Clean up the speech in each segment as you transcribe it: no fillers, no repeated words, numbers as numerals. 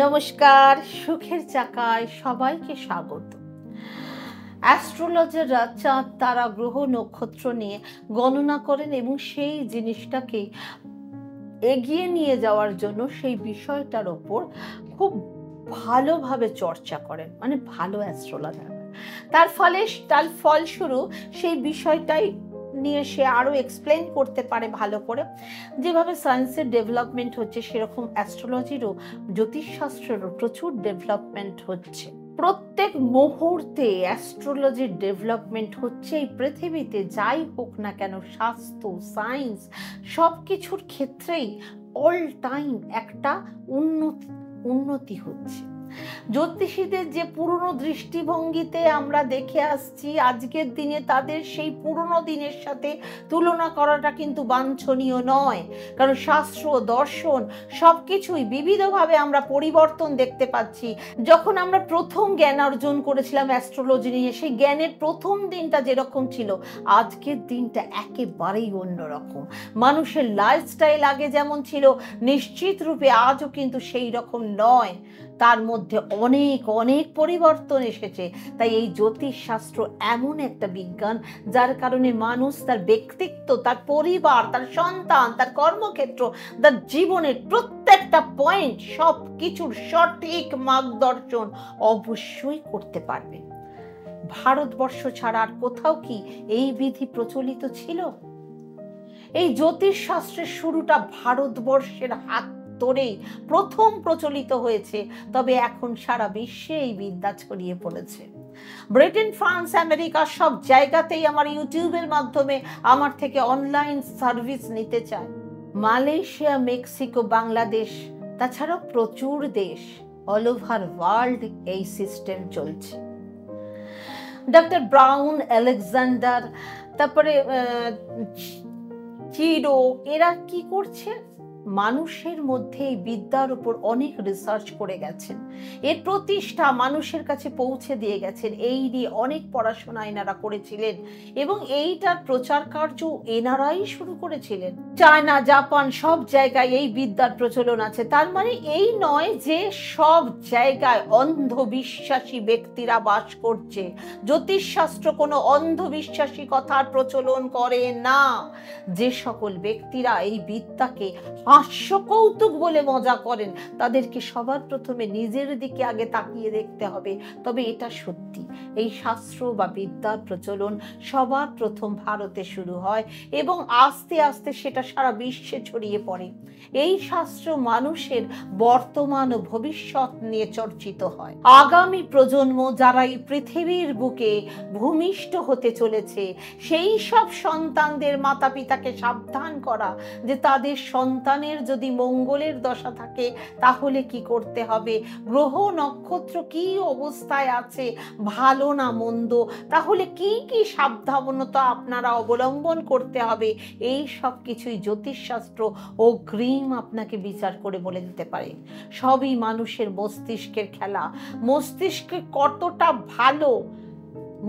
নমস্কার, সুখের চাকায় সবাইকে স্বাগত। অ্যাস্ট্রোলজাররা চাঁদ, তারা, গ্রহ, নক্ষত্র নিয়ে গণনা করেন এবং সেই জিনিসটাকে এগিয়ে নিয়ে যাওয়ার জন্য সেই বিষয়টার ওপর খুব ভালোভাবে চর্চা করেন, মানে ভালো অ্যাস্ট্রোলজার। তার ফলস্বরূপ সেই বিষয়টাই নিয়ে সে আরো এক্সপ্লেন করতে পারে ভালো করে। যেভাবে সায়েন্সের ডেভেলপমেন্ট হচ্ছে, সেরকম অ্যাস্ট্রোলজিরও, জ্যোতিষশাস্ত্রেরও প্রচুর ডেভেলপমেন্ট হচ্ছে। প্রত্যেক মুহূর্তে অ্যাস্ট্রোলজির ডেভেলপমেন্ট হচ্ছে। এই পৃথিবীতে যাই হোক না কেন, স্বাস্থ্য, সায়েন্স, সব কিছুর ক্ষেত্রেই অল টাইম একটা উন্নতি হচ্ছে। জ্যোতিষীদের যে পুরনো দৃষ্টিভঙ্গিতে আমরা দেখে আসছি, আজকের দিনে তাদের সেই পুরনো দিনের সাথে তুলনা করাটা কিন্তু বাঞ্ছনীয় নয়। কারণ শাস্ত্র, দর্শন সবকিছুই বিবিধভাবে আমরা পরিবর্তন দেখতে পাচ্ছি। যখন আমরা প্রথম জ্ঞান অর্জন করেছিলাম অ্যাস্ট্রোলজি নিয়ে, সেই জ্ঞানের প্রথম দিনটা যেরকম ছিল, আজকের দিনটা একেবারেই অন্যরকম। মানুষের লাইফস্টাইল আগে যেমন ছিল, নিশ্চিত রূপে আজও কিন্তু সেই রকম নয়। তার মধ্যে অনেক অনেক পরিবর্তন এসেছে। তাই এই জ্যোতিষশাস্ত্র এমন একটা বিজ্ঞান, যার কারণে মানুষ তার ব্যক্তিত্ব, তার পরিবার, তার সন্তান, তার কর্মক্ষেত্র, তার জীবনের প্রত্যেকটা পয়েন্ট, সব কিছুর সঠিক মার্গদর্শন অবশ্যই করতে পারবে। ভারতবর্ষ ছাড়া আর কোথাও কি এই বিধি প্রচলিত ছিল? এই জ্যোতিষশাস্ত্রের শুরুটা ভারতবর্ষের হাত ধরেই প্রথম প্রচলিত হয়েছে। তবে এখন সারা বিশ্বে এই বিদ্যা ছড়িয়ে পড়েছে। ব্রিটেন, ফ্রান্স, আমেরিকা সব জায়গাতেই আমার ইউটিউবের মাধ্যমে আমার থেকে অনলাইন সার্ভিস নিতে চায়। মালয়েশিয়া, মেক্সিকো, বাংলাদেশ, তাছাড়াও প্রচুর দেশ, অল ওভার ওয়ার্ল্ড এই সিস্টেম চলছে। ডক্টর ব্রাউন, আলেকজান্ডার, তারপরে চিরো, এরা কি করছে? মানুষের মধ্যে এই বিদ্যার উপর অনেক রিসার্চ করে গেছেন, এর প্রতিষ্ঠা মানুষের কাছে পৌঁছে দিয়ে গেছেন। এই নিয়ে অনেক পড়াশোনা এনারা করেছিলেন এবং এইটার প্রচার কার্য এনারাই শুরু করেছিলেন। চায়না, জাপান সব জায়গায় এই বিদ্যার প্রচলন আছে। তার মানে এই নয় যে সব জায়গায় অন্ধবিশ্বাসী ব্যক্তিরা বাস করছে। জ্যোতিষশাস্ত্র কোনো অন্ধবিশ্বাসী কথার প্রচলন করে না। যে সকল ব্যক্তিরা এই বিদ্যাকে হাস্য কৌতুক বলে মজা করেন, তাদেরকে সবার প্রথমে নিজের দিকে আগে তাকিয়ে দেখতে হবে। তবে এটা সত্যি, এই শাস্ত্র বা বিদ্যার প্রচলন সবার প্রথম ভারতে শুরু হয় এবং আস্তে আস্তে সেটা সারা বিশ্বে ছড়িয়ে পড়ে। এই শাস্ত্র মানুষের বর্তমান ও ভবিষ্যৎ নিয়ে চর্চিত হয়। আগামী প্রজন্ম যারা এই পৃথিবীর বুকে ভূমিষ্ঠ হতে চলেছে, সেই সব সন্তানদের মাতা পিতাকে সাবধান করা যে তাদের সন্তানের যদি মঙ্গলের দশা থাকে তাহলে কি করতে হবে, গ্রহ নক্ষত্র কি অবস্থায় আছে, ভালো না মন্দ, তাহলে কি কি সাবধানতা আপনারা অবলম্বন করতে হবে, এই সব কিছুই জ্যোতিষশাস্ত্র অগ্রিম আপনাকে বিচার করে বলে দিতে পারে। সবই মানুষের মস্তিষ্কের খেলা। মস্তিষ্ক কতটা ভালো,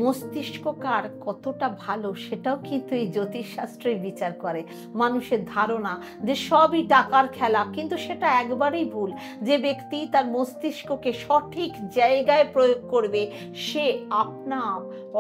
মস্তিষ্ক কার কতটা ভালো, সেটাও কিন্তু এই জ্যোতিষশাস্ত্রই বিচার করে। মানুষের ধারণা যে সবই টাকার খেলা, কিন্তু সেটা একবারেই ভুল। যে ব্যক্তি তার মস্তিষ্ককে সঠিক জায়গায় প্রয়োগ করবে, সে আপনা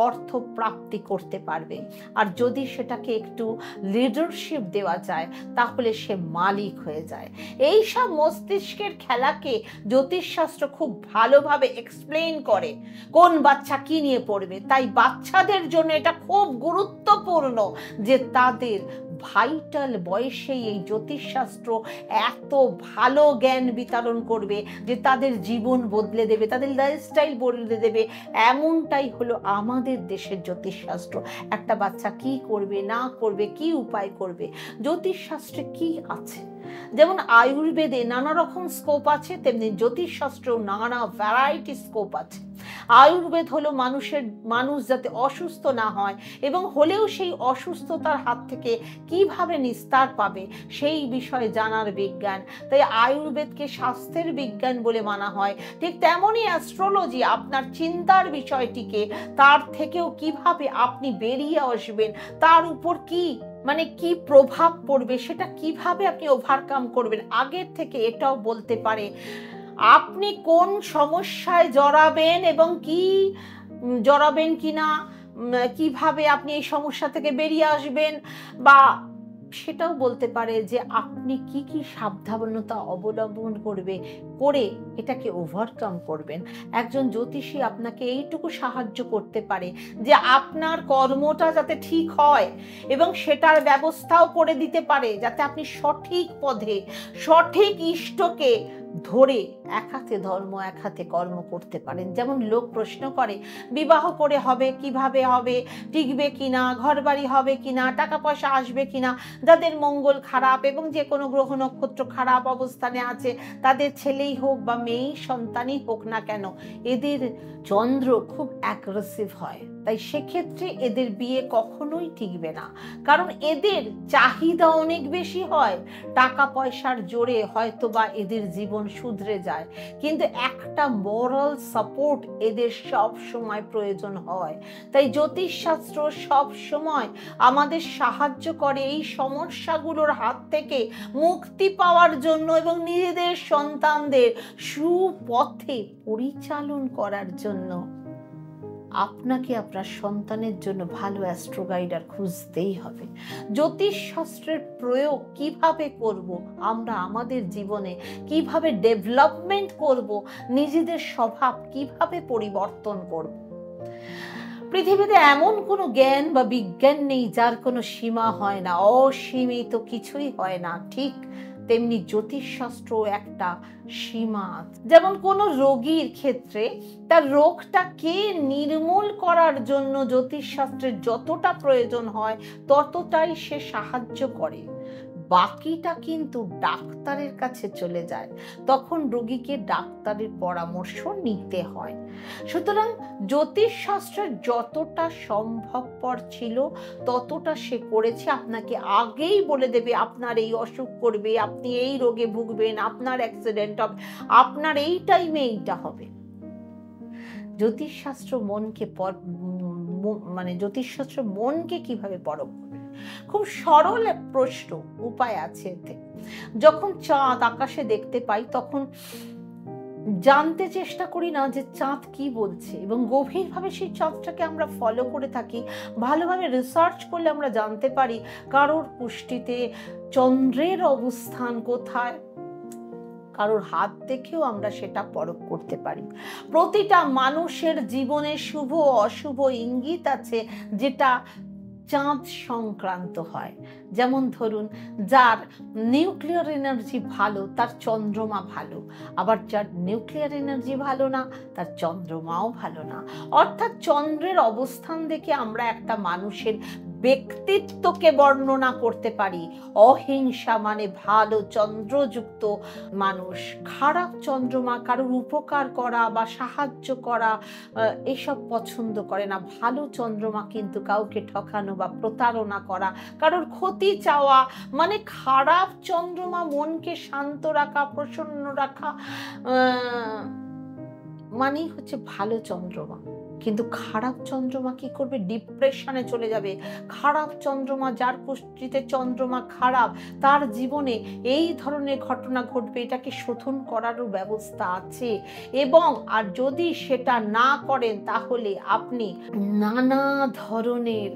অর্থ প্রাপ্তি করতে পারবে। আর যদি সেটাকে একটু লিডারশিপ দেওয়া যায়, তাহলে সে মালিক হয়ে যায়। এই সব মস্তিষ্কের খেলাকে জ্যোতিষশাস্ত্র খুব ভালোভাবে এক্সপ্লেন করে, কোন বাচ্চা কি নিয়ে পড়বে। তাই বাচ্চাদের জন্য এটা খুব গুরুত্বপূর্ণ যে তাদের ভাইটাল বয়সেই এই জ্যোতিষশাস্ত্র এত ভালো জ্ঞান বিতরণ করবে যে তাদের জীবন বদলে দেবে, তাদের লাইফস্টাইল বদলে দেবে। এমনটাই হলো আমাদের দেশের জ্যোতিষশাস্ত্র। একটা বাচ্চা কি করবে না করবে, কি উপায় করবে, জ্যোতিষশাস্ত্রে কি আছে। যেমন আয়ুর্বেদে নানা রকম স্কোপ আছে, তেমনি জ্যোতিষশাস্ত্রেও নানা ভ্যারাইটি স্কোপ আছে। আয়ুর্বেদ হলো মানুষ যাতে অসুস্থ না হয় এবং হলেও সেই অসুস্থতার হাত থেকে কিভাবে নিস্তার পাবে সেই বিষয়ে জানার বিজ্ঞান। তাই আয়ুর্বেদকে স্বাস্থ্যের বিজ্ঞান বলে মানা হয়। ঠিক তেমনই অ্যাস্ট্রোলজি আপনার চিন্তার বিষয়টিকে, তার থেকেও কিভাবে আপনি বেরিয়ে আসবেন, তার উপর কি প্রভাব পড়বে, সেটা কিভাবে আপনি ওভারকাম করবেন, আগের থেকে এটাও বলতে পারে। আপনি কোন সমস্যায় জড়াবেন এবং কি জড়াবেন কিনা, কিভাবে আপনি এই সমস্যা থেকে বেরিয়ে আসবেন, বা সেটাও বলতে পারে যে আপনি কি কি সাবধানতা অবলম্বন করে এটাকে ওভারকাম করবেন। একজন জ্যোতিষী আপনাকে এইটুকু সাহায্য করতে পারে যে আপনার কর্মটা যাতে ঠিক হয় এবং সেটার ব্যবস্থাও করে দিতে পারে যাতে আপনি সঠিক পথে সঠিক ইষ্টকে ধরে এক হাতে ধর্ম এক হাতে কর্ম করতে পারেন। যেমন লোক প্রশ্ন করে বিবাহ করে হবে কিভাবে হবে, টিকবে কিনা, ঘরবাড়ি হবে কিনা, টাকা পয়সা আসবে কিনা, যাদের মঙ্গল খারাপ এবং যে কোনো গ্রহ নক্ষত্র খারাপ অবস্থানে আছে তাদের ছেলেই হোক বা মেয়েই সন্তানই হোক না কেন, এদের চন্দ্র খুব অ্যাগ্রেসিভ হয়, তাই সেক্ষেত্রে এদের বিয়ে কখনোই টিকবে না। কারণ এদের চাহিদা অনেক বেশি হয়, টাকা পয়সার জোরে হয়তো বা এদের জীবন শুধরে যায়, কিন্তু একটা মোরাল সাপোর্ট এদের সব সময় প্রয়োজন হয়। তাই জ্যোতিষশাস্ত্র সব সময় আমাদের সাহায্য করে এই সমস্যাগুলোর হাত থেকে মুক্তি পাওয়ার জন্য এবং নিজেদের সন্তানদের সুপথে পরিচালন করার জন্য। আপনাকে আপনার সন্তানের জন্য ভালো অ্যাস্ট্রো গাইডার খুঁজতেই হবে। জ্যোতিষশাস্ত্রের প্রয়োগ কিভাবে করব আমরা আমাদের জীবনে, কিভাবে ডেভেলপমেন্ট করব, নিজেদের স্বভাব কিভাবে পরিবর্তন করব। পৃথিবীতে এমন কোনো জ্ঞান বা বিজ্ঞান নেই যার কোনো সীমা হয় না, অসীমিত কিছুই হয় না। ঠিক তেমনি জ্যোতিষশাস্ত্র একটা সীমা। যেমন কোনো রোগীর ক্ষেত্রে তার রোগটাকে নির্মূল করার জন্য জ্যোতিষশাস্ত্রের যতটা প্রয়োজন হয় ততটাই সে সাহায্য করে, বাকিটা কিন্তু ডাক্তারের কাছে চলে যায়, তখন রোগীকে ডাক্তারের পরামর্শ নিতে হয়। সুতরাং জ্যোতিষশাস্ত্রের যতটা সম্ভবপর ছিল ততটা সে করেছে। আপনাকে আগেই বলে দেবে আপনার এই অসুখ করবে, আপনি এই রোগে ভুগবেন, আপনার অ্যাক্সিডেন্ট হবে, আপনার এই টাইমে এইটা হবে। জ্যোতিষশাস্ত্র জ্যোতিষশাস্ত্র মনকে কিভাবে পরখ করবে, খুব সরল প্রশ্ন উপায় আছে এতে। যখন চাঁদ আকাশে দেখতে পাই তখন জানতে চেষ্টা করি না যে চাঁদ কি বলছে, এবং গভীরভাবে সেই চাঁদটাকে আমরা ফলো করে থাকি। ভালোভাবে রিসার্চ করলে আমরা জানতে পারি কারোর পুষ্টিতে চন্দ্রের অবস্থান কোথায়, কারোর হাত দেখেও আমরা সেটা পরখ করতে পারি। প্রতিটা মানুষের জীবনে শুভ অশুভ ইঙ্গিত আছে যেটা চাঁদ সংক্রান্ত হয়। যেমন ধরুন, যার নিউক্লিয়ার এনার্জি ভালো তার চন্দ্রমা ভালো, আবার যার নিউক্লিয়ার এনার্জি ভালো না তার চন্দ্রমাও ভালো না। অর্থাৎ চন্দ্রের অবস্থান দেখে আমরা একটা মানুষের ব্যক্তিত্বকে বর্ণনা করতে পারি। অহিংসা মানে ভালো চন্দ্রযুক্ত মানুষ, খারাপ চন্দ্রমা কারোর উপকার করা বা সাহায্য করা এসব পছন্দ করে না। ভালো চন্দ্রমা কিন্তু কাউকে ঠকানো বা প্রতারণা করা, কারোর ক্ষতি চাওয়া, মানে খারাপ চন্দ্রমা মনকে শান্ত রাখা, প্রসন্ন রাখা মানেই হচ্ছে ভালো চন্দ্রমা। কিন্তু খারাপ চন্দ্রমা কি করবে? ডিপ্রেশনে চলে যাবে। খারাপ চন্দ্রমা, যার পুষ্টিতে চন্দ্রমা খারাপ, তার জীবনে এই ধরনের ঘটনা ঘটবে। এটাকে শোধন করারও ব্যবস্থা আছে, এবং আর যদি সেটা না করেন তাহলে আপনি নানা ধরনের,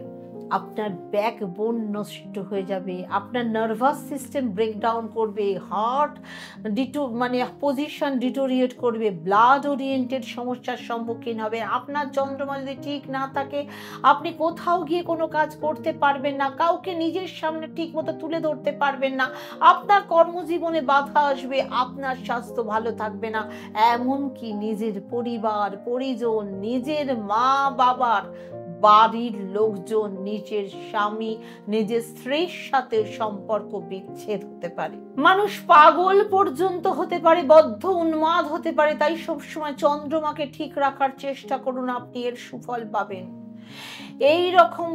আপনার ব্যাকবোন নষ্ট হয়ে যাবে, আপনার নার্ভাস সিস্টেম ব্রেকডাউন করবে, হার্ট পজিশন ডিটোরিয়েট করবে, ব্লাড ওরিয়েন্টেড সমস্যার সম্মুখীন হবে। আপনার চন্দ্রমা যদি ঠিক না থাকে আপনি কোথাও গিয়ে কোনো কাজ করতে পারবেন না, কাউকে নিজের সামনে ঠিক মতো তুলে ধরতে পারবেন না, আপনার কর্মজীবনে বাধা আসবে, আপনার স্বাস্থ্য ভালো থাকবে না, এমনকি নিজের পরিবার পরিজন, নিজের মা বাবার বাড়ির লোকজন, নিজের স্বামী, নিজের স্ত্রীর সাথে সম্পর্ক বিচ্ছেদ হতে পারে। মানুষ পাগল পর্যন্ত হতে পারে, বদ্ধ উন্মাদ হতে পারে। তাই সবসময় চন্দ্রমাকে ঠিক রাখার চেষ্টা করুন, আপনি এর সুফল পাবেন। এই রকম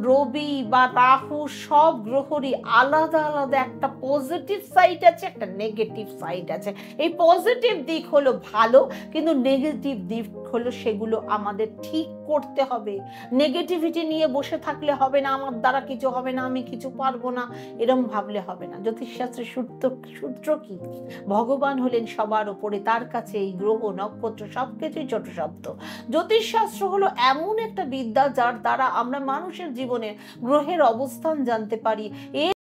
রবি বা রাহু সব গ্রহরই আলাদা আলাদা একটা পজিটিভ সাইড আছে, একটা নেগেটিভ সাইড আছে। এই পজিটিভ দিক হলো ভালো, কিন্তু নেগেটিভ দিক হলো সেগুলো আমাদের ঠিক করতে হবে। নেগেটিভিটি নিয়ে বসে থাকলে হবে না, আমার দ্বারা কিছু হবে না, আমি কিছু পারবো না, এরম ভাবলে হবে না। জ্যোতিষশাস্ত্রের সূত্র কি? ভগবান হলেন সবার উপরে, তার কাছে এই গ্রহ নক্ষত্র সবকিছুই ছোট শব্দ। জ্যোতিষশাস্ত্র হলো এমন একটা বিদ্যা যার দ্বারা আমরা মানুষের জীবনে গ্রহের অবস্থান জানতে পারি।